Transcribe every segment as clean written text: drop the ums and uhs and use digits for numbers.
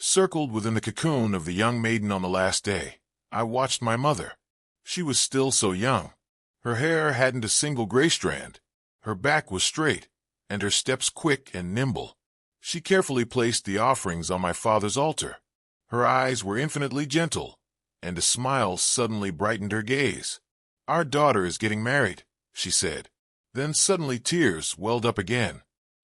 Circled within the cocoon of the young maiden on the last day, I watched my mother. She was still so young. Her hair hadn't a single gray strand. Her back was straight, and her steps quick and nimble. She carefully placed the offerings on my father's altar. Her eyes were infinitely gentle, and a smile suddenly brightened her gaze. "Our daughter is getting married," she said. Then suddenly tears welled up again.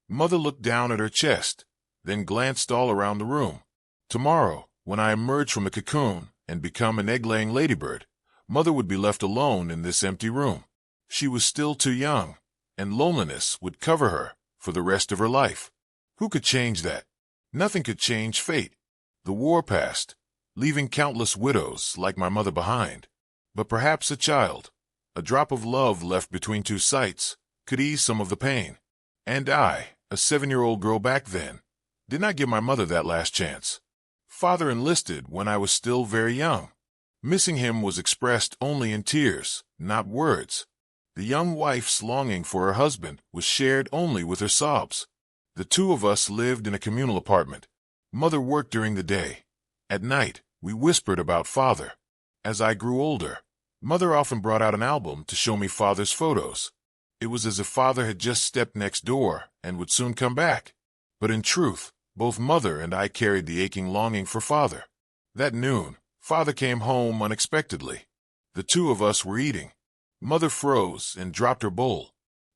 Mother looked down at her chest, then glanced all around the room. Tomorrow, when I emerge from the cocoon and become an egg-laying ladybird, Mother would be left alone in this empty room. She was still too young, and loneliness would cover her for the rest of her life. Who could change that? Nothing could change fate. The war passed, leaving countless widows like my mother behind. But perhaps a child, a drop of love left between two sights, could ease some of the pain. And I, a 7-year-old girl back then, did not give my mother that last chance. Father enlisted when I was still very young. Missing him was expressed only in tears, not words. The young wife's longing for her husband was shared only with her sobs. The two of us lived in a communal apartment. Mother worked during the day. At night, we whispered about Father. As I grew older, Mother often brought out an album to show me Father's photos. It was as if Father had just stepped next door and would soon come back. But in truth, both Mother and I carried the aching longing for Father. That noon, Father came home unexpectedly. The two of us were eating. Mother froze and dropped her bowl.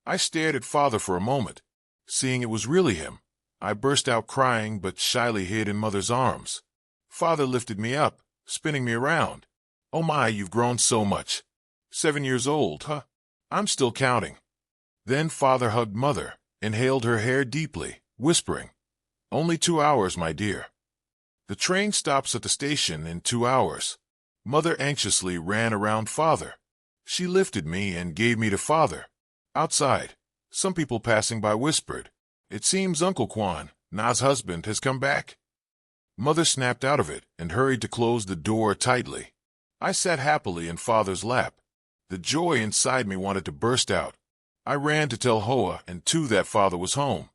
I stared at Father for a moment. Seeing it was really him, I burst out crying but shyly hid in Mother's arms. Father lifted me up, spinning me around. "Oh my, you've grown so much. 7 years old, huh? I'm still counting." Then Father hugged Mother, inhaled her hair deeply, whispering, "Only 2 hours, my dear. The train stops at the station in 2 hours." Mother anxiously ran around Father. She lifted me and gave me to Father. Outside, some people passing by whispered, "It seems Uncle Quan, Na's husband, has come back." Mother snapped out of it and hurried to close the door tightly. I sat happily in Father's lap. The joy inside me wanted to burst out. I ran to tell Hoa and Tu that Father was home.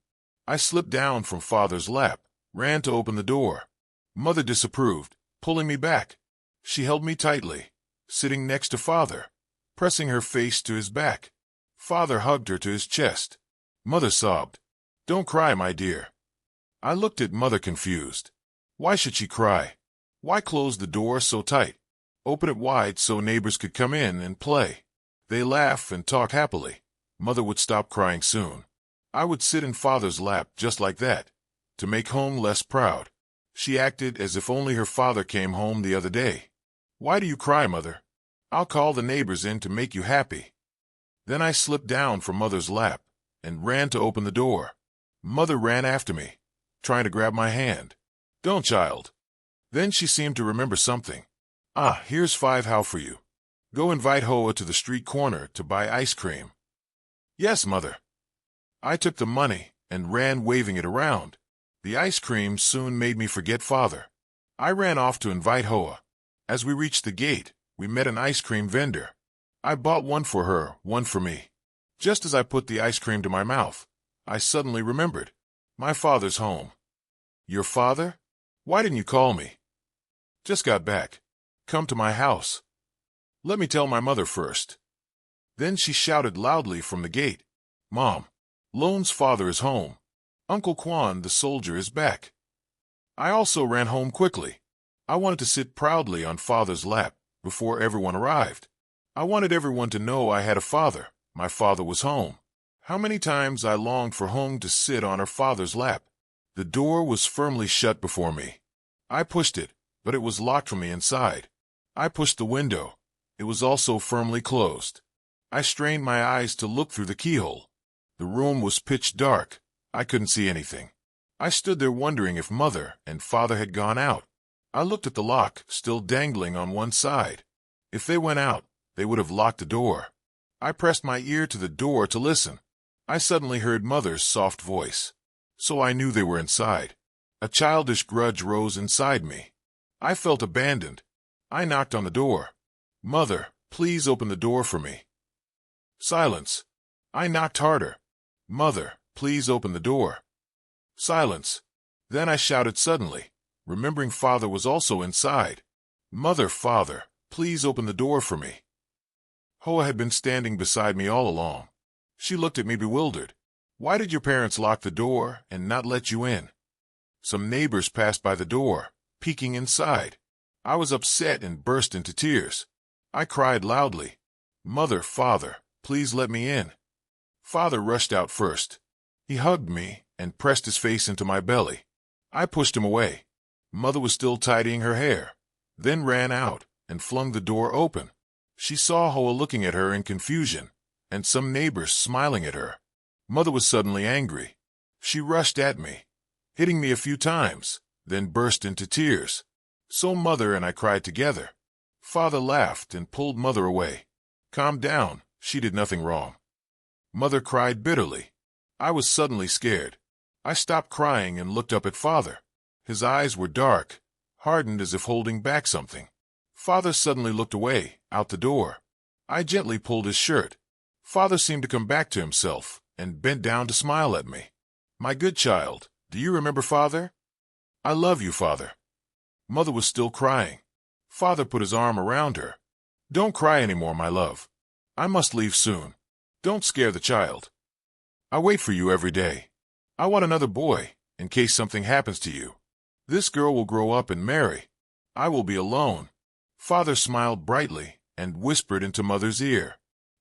I slipped down from Father's lap, ran to open the door. Mother disapproved, pulling me back. She held me tightly, sitting next to Father, pressing her face to his back. Father hugged her to his chest. Mother sobbed, "Don't cry, my dear." I looked at Mother confused. Why should she cry? Why close the door so tight? Open it wide so neighbors could come in and play. They laugh and talk happily. Mother would stop crying soon. I would sit in Father's lap just like that, to make home less proud. She acted as if only her father came home the other day. "Why do you cry, Mother? I'll call the neighbors in to make you happy." Then I slipped down from Mother's lap and ran to open the door. Mother ran after me, trying to grab my hand. "Don't, child." Then she seemed to remember something. "Ah, here's 5 how for you. Go invite Hoa to the street corner to buy ice cream." "Yes, Mother." I took the money and ran waving it around. The ice cream soon made me forget Father. I ran off to invite Hoa. As we reached the gate, we met an ice cream vendor. I bought one for her, one for me. Just as I put the ice cream to my mouth, I suddenly remembered. My father's home. "Your father? Why didn't you call me?" "Just got back. Come to my house." "Let me tell my mother first." Then she shouted loudly from the gate, "Mom, Lone's father is home. Uncle Quan, the soldier, is back." I also ran home quickly. I wanted to sit proudly on Father's lap before everyone arrived. I wanted everyone to know I had a father. My father was home. How many times I longed for Hong to sit on her father's lap. The door was firmly shut before me. I pushed it, but it was locked from the inside. I pushed the window. It was also firmly closed. I strained my eyes to look through the keyhole. The room was pitch dark. I couldn't see anything. I stood there wondering if Mother and Father had gone out. I looked at the lock, still dangling on one side. If they went out, they would have locked the door. I pressed my ear to the door to listen. I suddenly heard Mother's soft voice. So I knew they were inside. A childish grudge rose inside me. I felt abandoned. I knocked on the door. "Mother, please open the door for me." Silence. I knocked harder. "Mother, please open the door." Silence. Then I shouted suddenly, remembering Father was also inside. "Mother, Father, please open the door for me." Hoa had been standing beside me all along. She looked at me bewildered. "Why did your parents lock the door and not let you in?" Some neighbors passed by the door, peeking inside. I was upset and burst into tears. I cried loudly, "Mother, Father, please let me in." Father rushed out first. He hugged me and pressed his face into my belly. I pushed him away. Mother was still tidying her hair, then ran out and flung the door open. She saw Hoa looking at her in confusion, and some neighbors smiling at her. Mother was suddenly angry. She rushed at me, hitting me a few times, then burst into tears. So Mother and I cried together. Father laughed and pulled Mother away. "Calm down, she did nothing wrong." Mother cried bitterly. I was suddenly scared. I stopped crying and looked up at Father. His eyes were dark, hardened as if holding back something. Father suddenly looked away, out the door. I gently pulled his shirt. Father seemed to come back to himself and bent down to smile at me. "My good child, do you remember Father?" "I love you, Father." Mother was still crying. Father put his arm around her. "Don't cry anymore, my love. I must leave soon. Don't scare the child. I wait for you every day. I want another boy, in case something happens to you. This girl will grow up and marry. I will be alone." Father smiled brightly and whispered into Mother's ear,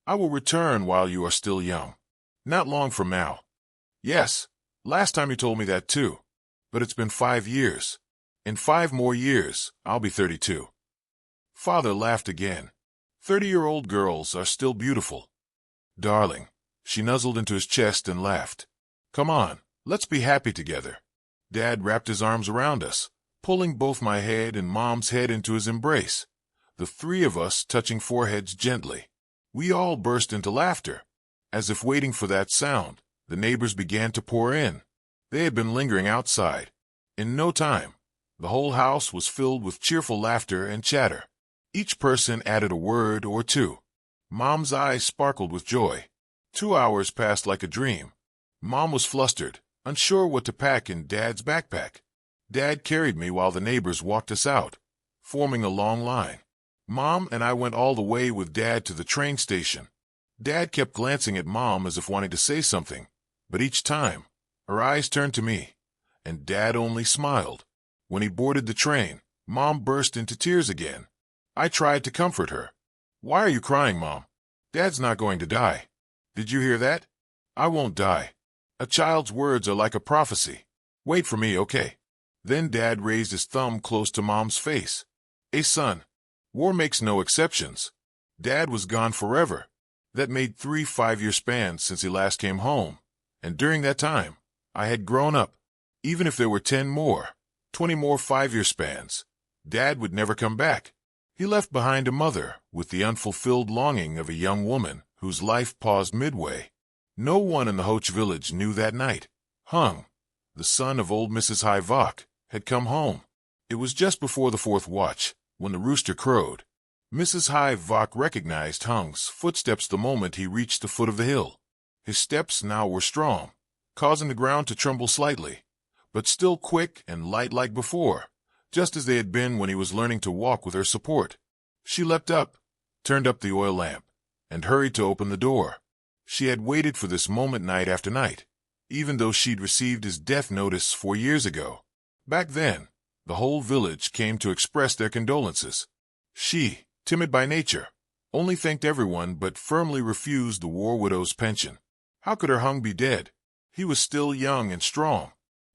"I will return while you are still young. Not long from now." "Yes, last time you told me that too. But it's been 5 years. In 5 more years, I'll be 32. Father laughed again. 30-year-old girls are still beautiful. "Darling." She nuzzled into his chest and laughed. "Come on, let's be happy together." Dad wrapped his arms around us, pulling both my head and Mom's head into his embrace, the 3 of us touching foreheads gently. We all burst into laughter. As if waiting for that sound, the neighbors began to pour in. They had been lingering outside. In no time, the whole house was filled with cheerful laughter and chatter. Each person added a word or two. Mom's eyes sparkled with joy. 2 hours passed like a dream. Mom was flustered, unsure what to pack in Dad's backpack. Dad carried me while the neighbors walked us out, forming a long line. Mom and I went all the way with Dad to the train station. Dad kept glancing at Mom as if wanting to say something, but each time, her eyes turned to me, and Dad only smiled. When he boarded the train, Mom burst into tears again. I tried to comfort her. "Why are you crying, Mom? Dad's not going to die. Did you hear that? I won't die. A child's words are like a prophecy. Wait for me, okay?" Then Dad raised his thumb close to Mom's face. "Hey, son, war makes no exceptions. Dad was gone forever. That made 3 5-year spans since he last came home. And during that time, I had grown up. Even if there were 10 more, 20 more 5-year spans, Dad would never come back. He left behind a mother with the unfulfilled longing of a young woman whose life paused midway. No one in the Hoch village knew that night. Hung, the son of old Mrs. Hai Vok, had come home. It was just before the 4th watch, when the rooster crowed. Mrs. Hai Vok recognized Hung's footsteps the moment he reached the foot of the hill. His steps now were strong, causing the ground to tremble slightly, but still quick and light like before, just as they had been when he was learning to walk with her support. She leapt up, turned up the oil lamp, and hurried to open the door. She had waited for this moment night after night, even though she'd received his death notice 4 years ago. Back then, the whole village came to express their condolences. She, timid by nature, only thanked everyone but firmly refused the war widow's pension. How could her Hung be dead? He was still young and strong.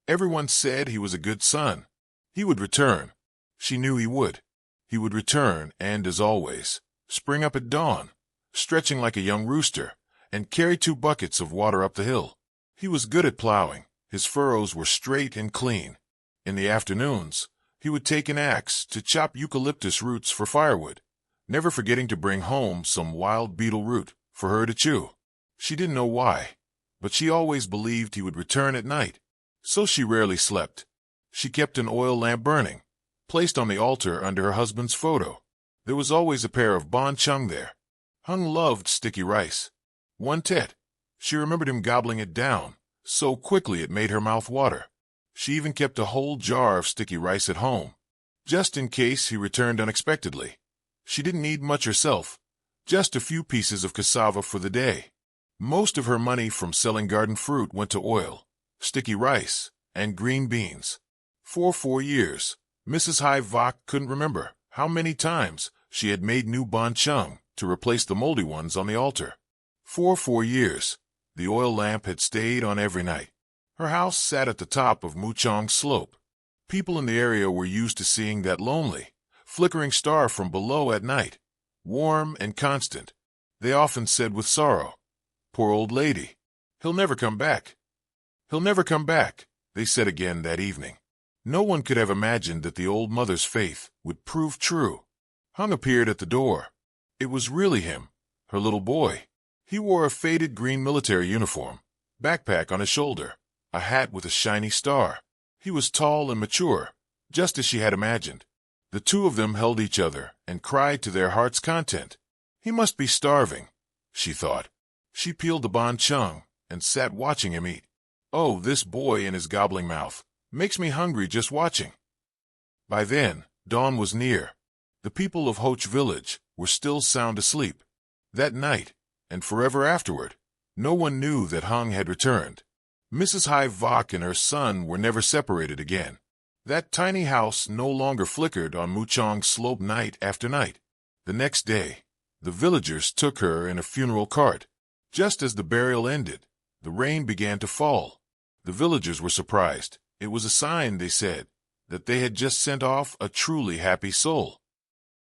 Everyone said he was a good son. He would return. She knew he would. He would return and, as always, spring up at dawn, stretching like a young rooster, and carry 2 buckets of water up the hill. He was good at plowing. His furrows were straight and clean. In the afternoons, he would take an axe to chop eucalyptus roots for firewood, never forgetting to bring home some wild beetle root for her to chew. She didn't know why, but she always believed he would return at night, so she rarely slept. She kept an oil lamp burning, placed on the altar under her husband's photo. There was always a pair of bon chung there. Hung loved sticky rice. One tet, she remembered him gobbling it down, so quickly it made her mouth water. She even kept a whole jar of sticky rice at home, just in case he returned unexpectedly. She didn't need much herself, just a few pieces of cassava for the day. Most of her money from selling garden fruit went to oil, sticky rice, and green beans. For 4 years, Mrs. Hai Vok couldn't remember how many times she had made new bonchung to replace the moldy ones on the altar. For 4 years, the oil lamp had stayed on every night. Her house sat at the top of Muchong's slope. People in the area were used to seeing that lonely, flickering star from below at night, warm and constant. They often said with sorrow, "Poor old lady. He'll never come back. He'll never come back," they said again that evening. No one could have imagined that the old mother's faith would prove true. Hung appeared at the door. It was really him, her little boy. He wore a faded green military uniform, backpack on his shoulder, a hat with a shiny star. He was tall and mature, just as she had imagined. The two of them held each other and cried to their heart's content. He must be starving, she thought. She peeled the bonchung and sat watching him eat. Oh, this boy and his gobbling mouth makes me hungry just watching. By then, dawn was near. The people of Hoch village were still sound asleep. That night, and forever afterward, no one knew that Hung had returned. Mrs. Hai Vok and her son were never separated again. That tiny house no longer flickered on Muchong's slope night after night. The next day, the villagers took her in a funeral cart. Just as the burial ended, the rain began to fall. The villagers were surprised. It was a sign, they said, that they had just sent off a truly happy soul.